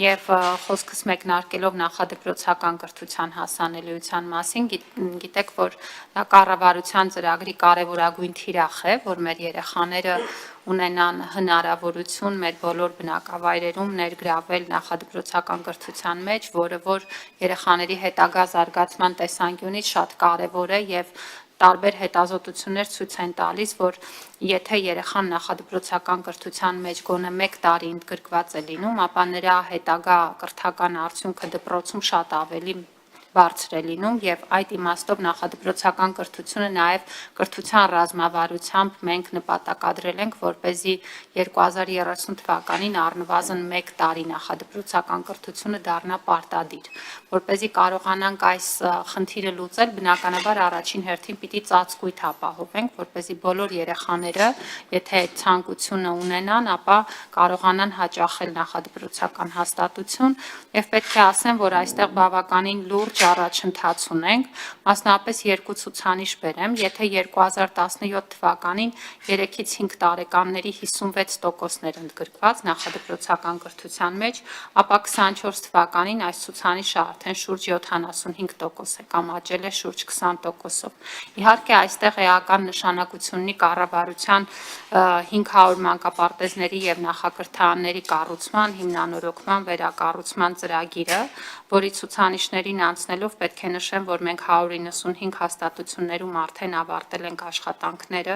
Եվ խոսքս մեկնարկելով նախադպրոցական կրթության հասանելիության մասին, գիտեք, որ դա կառավարության ծրագրի կարևորագույն թիրախ է, որ մեր երեխաները ունենան հնարավորություն մեր բոլոր բնակավայրերում ներգրավել նախադպրոցական կրթության մեջ, որը որ երեխաների հետագա զարգացման տեսանկյունից շատ կարևոր է եւ տարբեր հետազոտություններ ցույց են տալիս, որ եթե երեխան նախադպրոցական կրթության մեջ գոնե 1 տարի ընդգրկված է լինում, ապա նրա հետագա կրթական արդյունքը դպրոցում շատ ավելի բարձր է լինում եւ այդ իմաստով նախադպրոցական կրթությունը նաեւ կրթության ռազմավարությամբ մենք նպատակադրել ենք, որպեսզի 2030 թվականին առնվազն 1 տարի նախադպրոցական կրթությունը դառնա պարտադիր, որպեսզի կարողանանք այս խնդիրը լուծել, բնականաբար առաջին հերթին պիտի ծածկույթ ապահովենք, որպեսզի բոլոր երեխաները, եթե ցանկությունը ունենան, ապա կարողանան հաճախել նախադպրոցական հաստատություն եւ պետք է ասեմ, որ այստեղ բավականին լուրջ առաջընթաց ունենք, մասնավորապես 2 ցուցանիշ բերեմ, եթե 2017 թվականին 3-ից 5 տարեկանների 56% ընդգրկված նախադպրոցական կրթության մեջ, ապա 24 թվականին այս ցուցանիշը արդեն շուրջ 75% է կամ աճել է շուրջ 20%-ով։ Իհարկե այստեղ էական նշանակություն ունի կառավարության 500 մանկապարտեզների եւ նախակրթարանների կառուցման, հիմնանորոգման, վերակառուցման ծրագիրը, որի ցուցանիշներին անցնելով պետք է նշեմ, որ մենք 195 հաստատություններում արդեն ավարտել ենք աշխատանքները,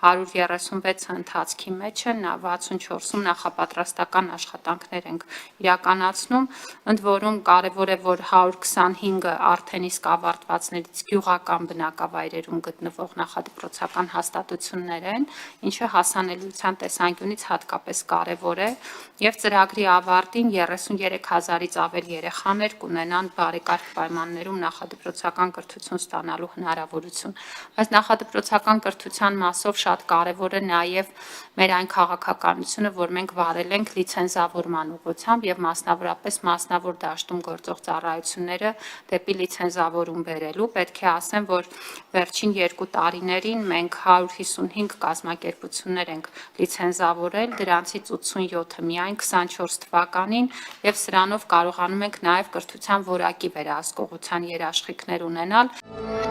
136-ը ընթացքի մեջ են, 64-ում նախապատրաստական աշխատանքներ ենք իրականացնում, ընդ որում կարևոր է, որ 125-ը արդեն իսկ ավարտվածներից գյուղական բնակավայրերում գտնվող նախադպրոցական հաստատություններ են, ինչը հասանելիության տեսանկյունից հատկապես կարևոր է, եւ ծրագրի ավարտին 33,000-ից ավել երեխաներ կունենան բարեկարգ պայմաններում նախադպրոցական կրթություն ստանալու հնարավորություն։ Բայց նախադպրոցական կրթության մասով շատ կարևոր է նաեւ մեր այն քաղաքականությունը, որ մենք վարել ենք լիցենզավորման ուղղությամբ եւ մասնավորապես մասնավոր դաշտում գործող ծառայությունները դեպի լիցենզավորում բերելու։ Պետք է ասեմ, որ վերջին 2 տարիներին մենք 155 կազմակերպություններ ենք լիցենզավորել, դրանցից 87-ը միայն 24 թվականին եւ սրանով կարողանում ենք նաեւ կրթության որակի վերահսկողության երաշխիքներ ունենալ։